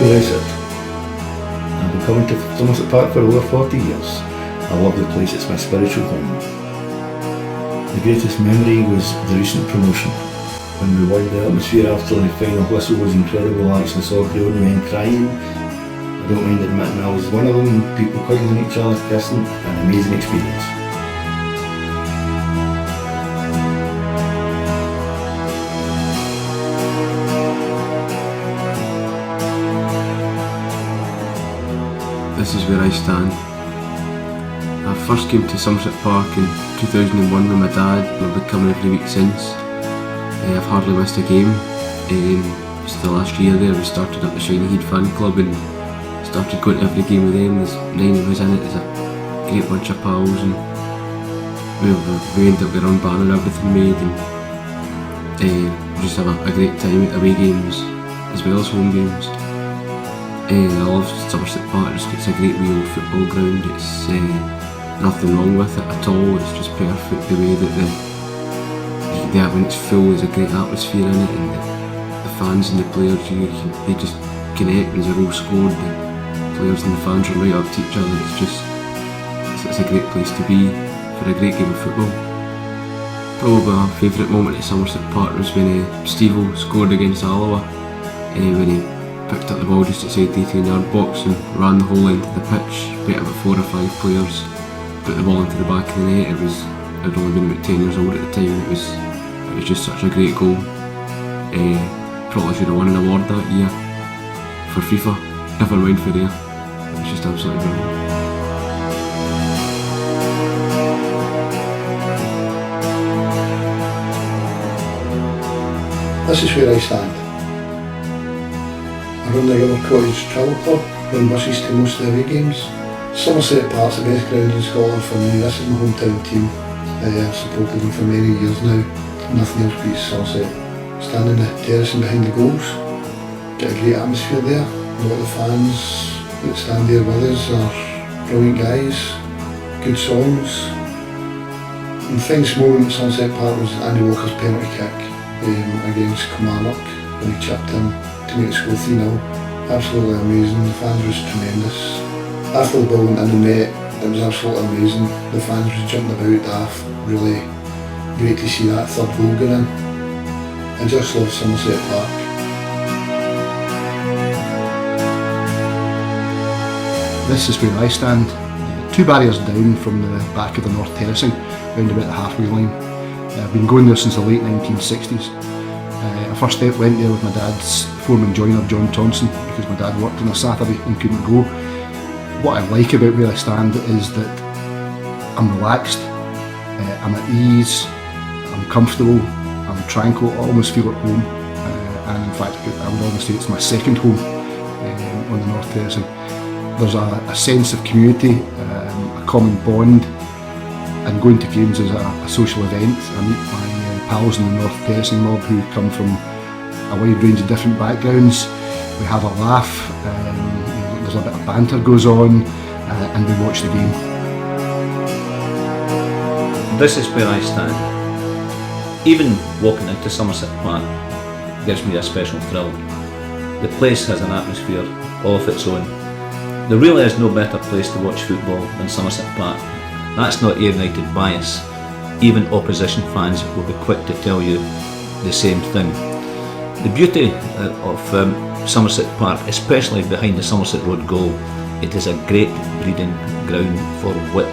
where I sit. I've been coming to Somerset Park for over 40 years. I love the place, it's my spiritual home. The greatest memory was the recent promotion. When we won, the atmosphere after the final whistle was incredible. I actually saw crowd men crying. I don't mind admitting I was one of them, people cuddling each other, kissing, an amazing experience. This is where I stand. I first came to Somerset Park in 2001 with my dad, and I've been coming every week since. I've hardly missed a game. Just the last year there we started up the Shiny Heed fan club and started going to every game with them. There's 9 of us in it, there's a great bunch of pals, and we ended up with our own banner and everything made, and we just have a great time at away games as well as home games. I love Somerset Park, it's a great wee old football ground. It's nothing wrong with it at all, it's just perfect the way that when it's full there's a great atmosphere in it, and the fans and the players, they just connect. There's a goal scored, the players and the fans are right up to each other. It's a great place to be for a great game of football. Probably my favourite moment at Somerset Park was when Steve-O scored against Alloa, when he picked up the ball just outside the 18-yard box and ran the whole length of the pitch, beat about 4 or 5 players, put the ball into the back of the net. I'd only been about 10 years old at the time. It was just such a great goal. Probably should have won an award that year for FIFA, never mind for there. It was just absolutely brilliant. This is where I stand. I run the River Cottage Travel Club, run buses to most of the away games. Somerset Park's the best ground in Scotland for me. This is my hometown team. I've supported them for many years now. Nothing else beats Somerset. Stand in the terrace and behind the goals. Get a great atmosphere there. A lot of the fans that stand there with us are brilliant guys. Good songs. And the finest moment at Somerset Park was Andy Walker's penalty kick against Kilmarnock when he chipped in to make the score 3-0. Absolutely amazing. The fans was tremendous. After the ball went in the net, it was absolutely amazing. The fans was jumping about daft. Really great to see that third goal go in. I just love Somerset Park. This is where I stand, 2 barriers down from the back of the North Terracing, round about the halfway line. I've been going there since the late 1960s. I first went there with my dad's foreman joiner, John Thompson, because my dad worked on a Saturday and couldn't go. What I like about where I stand is that I'm relaxed, I'm at ease, I'm comfortable, I'm tranquil, I almost feel at home, and in fact I would almost say it's my second home on the North Terracing. There's a sense of community, a common bond, and going to games is a social event. I meet my pals in the North Terracing mob who come from a wide range of different backgrounds. We have a laugh, there's a bit of banter goes on, and we watch the game. This is where I stand. Even walking into Somerset Park gives me a special thrill. The place has an atmosphere all of its own. There really is no better place to watch football than Somerset Park. That's not Ayr United bias. Even opposition fans will be quick to tell you the same thing. The beauty of Somerset Park, especially behind the Somerset Road goal, it is a great breeding ground for wit.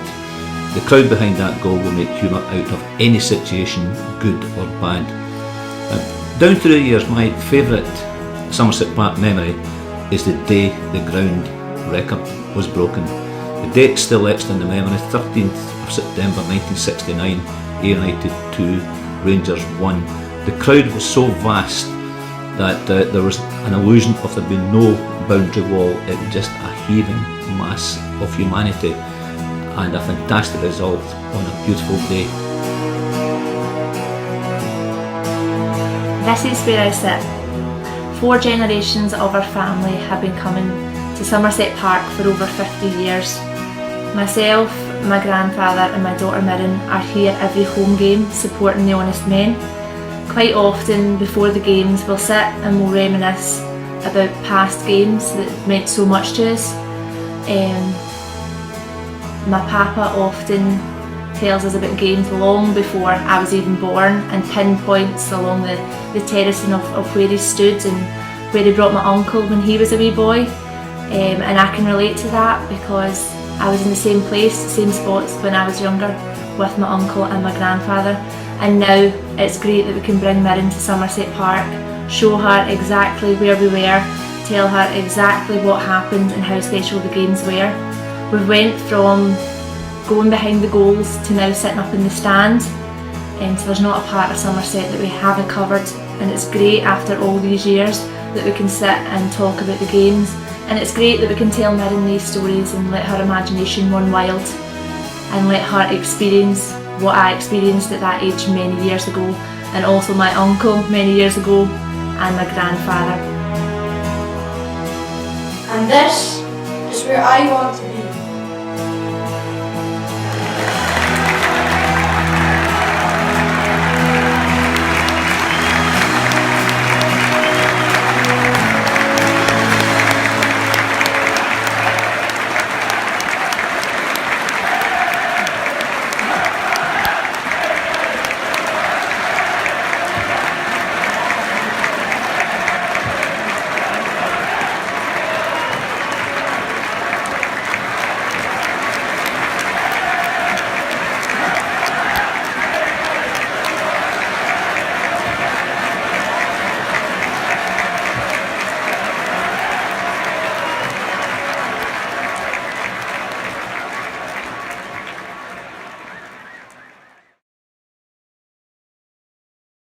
The crowd behind that goal will make humour out of any situation, good or bad. Down through the years, my favourite Somerset Park memory is the day the ground record was broken. The date still etched in the memory, 13th of September 1969, Ayr United 2, Rangers 1. The crowd was so vast that there was an illusion of there being no boundary wall. It was just a heaving mass of humanity, and a fantastic result on a beautiful day. This is where I sit. 4 generations of our family have been coming to Somerset Park for over 50 years. Myself, my grandfather and my daughter Mirren are here every home game supporting the honest men. Quite often before the games we'll sit and we'll reminisce about past games that meant so much to us. My papa often tells us about games long before I was even born, and pinpoints along the terracing of where he stood and where he brought my uncle when he was a wee boy. And I can relate to that because I was in the same place, same spots when I was younger with my uncle and my grandfather. And now it's great that we can bring Mirren to Somerset Park, show her exactly where we were, tell her exactly what happened and how special the games were. We went from going behind the goals to now sitting up in the stand, so there's not a part of Somerset that we haven't covered, and it's great after all these years that we can sit and talk about the games, and it's great that we can tell Mirren these stories and let her imagination run wild and let her experience what I experienced at that age many years ago, and also my uncle many years ago and my grandfather. And this is where I want to be.